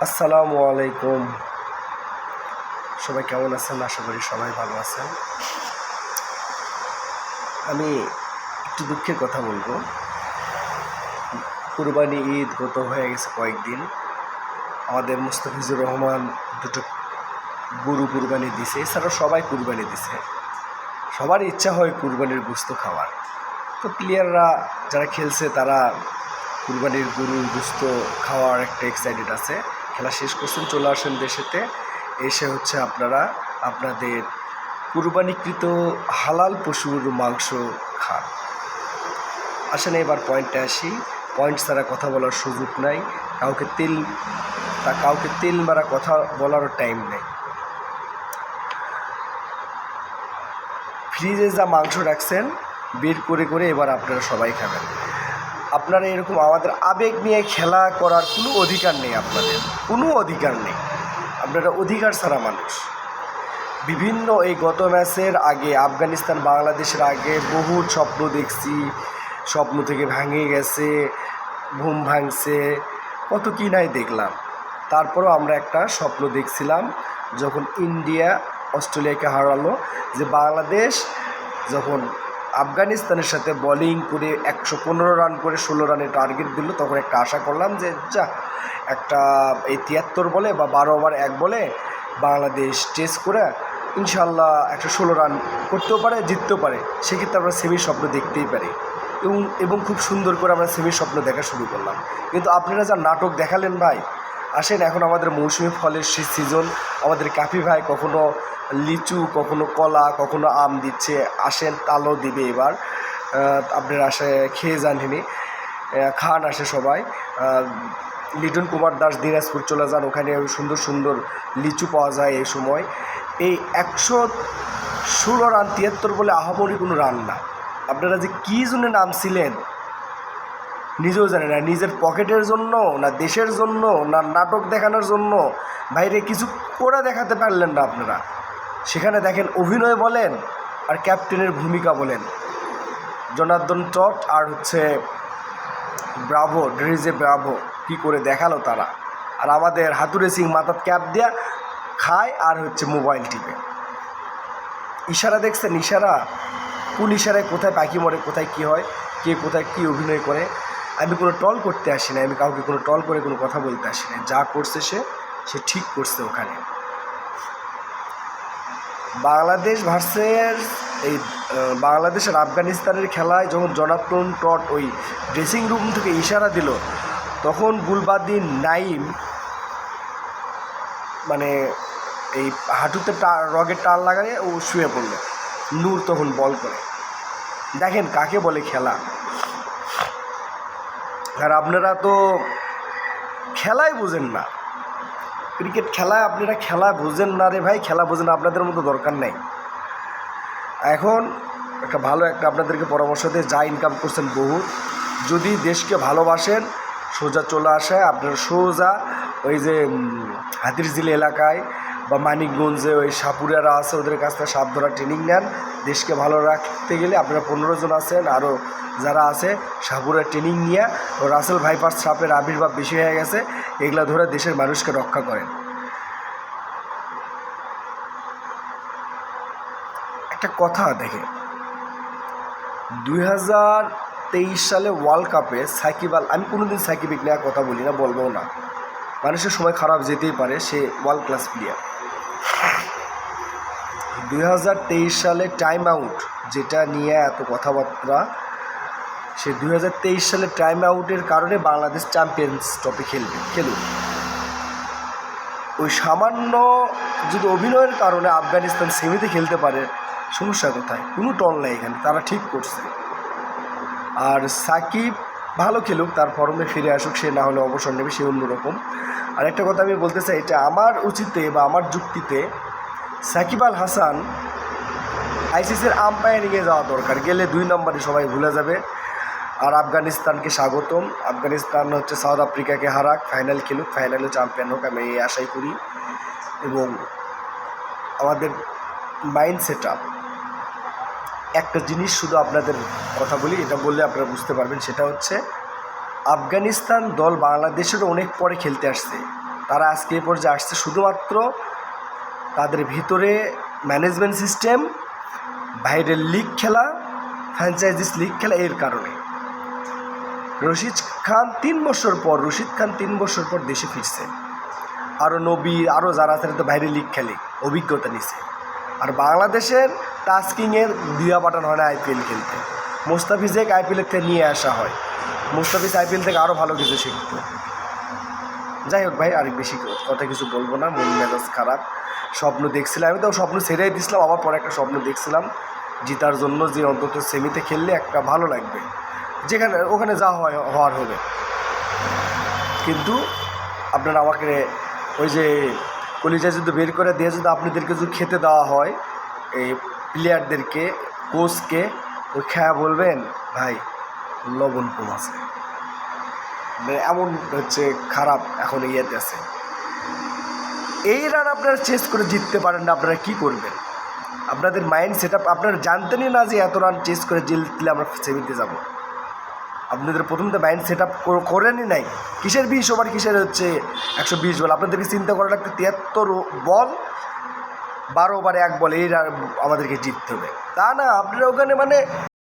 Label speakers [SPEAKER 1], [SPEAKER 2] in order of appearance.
[SPEAKER 1] আসসালামু আলাইকুম। সবাই কেমন আছেন? আশা করি সবাই ভালো আছেন। আমি একটু দুঃখের কথা বলবো। কুরবানি ঈদ গত হয়ে গেছে কয়েকদিন। আমাদের মুস্তাফিজুর রহমান দুটো গরু কুরবানি দিছে, এছাড়াও সবাই কুরবানি দিছে। সবার ইচ্ছা হয় কুরবানির গোস্ত খাওয়ার। তো প্লেয়াররা যারা খেলছে তারা কুরবানির গরুর গোস্ত খাওয়ার একটা এক্সাইটেড আছে। খেলা শেষ করছেন, চলে আসেন দেশেতে, এসে আপনারা আপনাদের কুরবানিকৃত হালাল পশুর মাংস খান। আসেন এবার পয়েন্টে আসি। পয়েন্ট ছাড়া কথা বলার সুযোগ নাই, কাউকে তেল মারা কথা বলারও টাইম নেই। ফ্রিজে যা মাংস রাখছেন বের করে করে এবার আপনারা সবাই খাবেন। আপনারা এরকম আমাদের আবেগ নিয়ে খেলা করার কোনো অধিকার নেই, আপনাদের কোনো অধিকার নেই। আপনারা অধিকার ছাড়া মানুষ। বিভিন্ন এই গত ম্যাচের আগে আফগানিস্তান বাংলাদেশের আগে বহু স্বপ্ন দেখছি, স্বপ্ন থেকে ভেঙে গেছে, ঘুম ভাঙছে, কত কী নাই দেখলাম। তারপরও আমরা একটা স্বপ্ন দেখছিলাম যখন ইন্ডিয়া অস্ট্রেলিয়াকে হারালো, যে বাংলাদেশ যখন আফগানিস্তানের সাথে বোলিং করে 115 রান করে 16 রানের টার্গেট দিল, তখন একটা আশা করলাম যে একটা এই 73 বলে বা 12 ওভার 1 বলে বাংলাদেশ টেস্ট করে ইনশাল্লাহ 116 রান করতেও পারে, জিততেও পারে। সেক্ষেত্রে আমরা সেমির স্বপ্ন দেখতেই পারি এবং খুব সুন্দর করে আমরা সেমির স্বপ্ন দেখা শুরু করলাম। কিন্তু আপনারা যা নাটক দেখালেন ভাই। আসেন, এখন আমাদের মৌসুমি ফলের সিজন। আমাদের কাফি ভাই কখনো লিচু, কখনো কলা, কখনো আম দিচ্ছে। আসেন, তালও দিবে এবার। আপনারা আসে খেয়ে যান, খান, আসে সবাই। লিটন কুমার দাস দিনাজপুর চলে যান, ওখানে সুন্দর সুন্দর লিচু পাওয়া যায় এই সময়। এই 116 রান 73 বলে আহামরি কোনো রান না। আপনারা যে কী জন্য নামছিলেন নিজেও জানে না, নিজের পকেটের জন্য না দেশের জন্য না নাটক দেখানোর জন্য। বাইরে কিছু করে দেখাতে পারলেন না আপনারা। সেখানে দেখেন অভিনয় বলেন আর ক্যাপ্টেনের ভূমিকা বলেন, জনার্দন টট আর ব্রাভো, ড্রিজে ব্রাভো কী করে দেখালো তারা। আর আমাদের হাতুড়ে সিং মাথার ক্যাপ দেয়া খায় আর মোবাইল টিপে। ইশারা দেখছেন? ইশারা কোন ইশারায় কোথায় পাখি মরে, কোথায় কী হয়, কে কোথায় কী অভিনয় করে। আমি কোনো টল করতে আসি না, আমি কাউকে কোনো টল করে কোনো কথা বলতে আসি না। যা করছে সে ঠিক করছে। ওখানে বাংলাদেশ ভার্সেস এই বাংলাদেশ আর আফগানিস্তানের খেলায় যখন জনার্দন টট ওই ড্রেসিং রুম থেকে ইশারা দিল, তখন গুলবাদিন নাইম মানে এই হাঁটুতে রগের টান লাগায় ও শুয়ে পড়ল। নূর তখন বল করে। দেখেন কাকে বলে খেলা। আর আপনারা তো খেলাই বোঝেন না, ক্রিকেট খেলায় আপনারা খেলা বোঝেন না রে ভাই, খেলা বোঝেন, আপনাদের মতো দরকার নেই। এখন একটা ভালো আপনাদেরকে পরামর্শ দিয়ে, যা ইনকাম করছেন বহুত, যদি দেশকে ভালোবাসেন সোজা চলে আসে আপনারা সোজা ওই যে হাতিরঝিল এলাকায় বা মানিকগঞ্জে ওই সাপুরেরা আছে, ওদের কাছ থেকে সাপ ধরা ট্রেনিং নেন। দেশকে ভালো রাখতে গেলে আপনারা 15 জন আছেন, আরও যারা আছে সাপুরের ট্রেনিং নিয়ে, ও রাসেল ভাইপার সাপের আবির্ভাব বেশি হয়ে গেছে, এগুলো ধরে দেশের মানুষকে রক্ষা করেন। একটা কথা দেখে, 2023 সালে ওয়ার্ল্ড কাপে সাকিব আমি কোনোদিন সাকিবিক নিয়ে কথা বলি না, বলবো না। মানুষের সময় খারাপ যেতেই পারে, সে ওয়ার্ল্ড ক্লাস প্লেয়ার। 2023 সালে টাইম আউট যেটা নিয়ে এত কথাবার্তা, সে 2023 সালে টাইম আউটের কারণে বাংলাদেশ চ্যাম্পিয়ন্স ট্রফি খেলুক। ওই সামান্য যদি অভিনয়ের কারণে আফগানিস্তান সেমিতে খেলতে পারে, সমস্যা কোথায়? কোনো টল নেই এখানে, তারা ঠিক করছে। আর সাকিব ভালো খেলুক, তার ফর্মে ফিরে আসুক, সে না হলে অবসর নেবে, সে অন্যরকম। আর একটা কথা আমি বলতে চাই, এটা আমার উচিতে বা আমার যুক্তিতে সাকিব আল হাসান আইসিসির আম্পায়ারিংয়ে যাওয়া দরকার, গেলে 2 নম্বরে সবাই ভুলে যাবে। আর আফগানিস্তানকে স্বাগতম। আফগানিস্তান সাউথ আফ্রিকাকে হারাক, ফাইনাল খেলুক, ফাইনালে চ্যাম্পিয়ন হোক, আমি এই আশাই করি। এবং আমাদের মাইন্ড সেট আপ, একটা জিনিস শুধু আপনাদের কথা বলি, এটা বললে আপনারা বুঝতে পারবেন, সেটা আফগানিস্তান দল বাংলাদেশেরও অনেক পরে খেলতে আসছে। তারা আজকে এই পর্যায়ে আসছে শুধুমাত্র তাদের ভিতরে ম্যানেজমেন্ট সিস্টেম, বাইরের লিগ খেলা, ফ্র্যাঞ্চাইজিস লিগ খেলা, এর কারণে। রশিদ খান 3 বছর পর দেশে ফিরছে। আরও নবী আরও যারা আছে তো বাইরে লিগ খেলে, অভিজ্ঞতা নিছে। আর বাংলাদেশের টাস্কিংয়ের দিয়া পাঠানো হয় না আইপিএল খেলতে। মোস্তাফিজকে আইপিএলের থেকে নিয়ে আসা হয়, মোস্তাফিজ আইপিএল থেকে আরও ভালো কিছু শিখত। যাই হোক ভাই, আর বেশি কথা কিছু বলবো না, মন মেজাজ খারাপ। স্বপ্ন দেখছিলাম, আমি তো স্বপ্ন ছেড়েই দিয়েছিলাম, আবার পরে একটা স্বপ্ন দেখছিলাম জিতার জন্য, যে অন্তত সেমিতে খেললে একটা ভালো লাগবে, যেখানে ওখানে যা হওয়ার হবে। কিন্তু আপনারা আমাকে ওই যে কলিজা যদি বের করে দিয়ে যদি আপনাদেরকে যদি খেতে দেওয়া হয়, এই প্লেয়ারদেরকে, কোচকে, ওই খেয়া বলবেন ভাই লবণ কম আছে, এমন হচ্ছে খারাপ এখন ইয়েতে আছে। এই রান আপনারা চেস করে জিততে পারেন না, আপনারা কী করবেন? আপনাদের মাইন্ড সেট আপ আপনারা জানতেনই না যে এত রান চেস করে জিতলে আমরা সেমিতে যাব। আপনাদের প্রথম তো মাইন্ড সেট আপ করেনই নাই। কিসের 20 ওভার, কিসের হচ্ছে 120 বল? আপনাদেরকে চিন্তা করা লাগবে 73 বল, 12 ওভারে 1 বল, এই আমাদেরকে জিততে হবে। তা না, আপনারা ওখানে মানে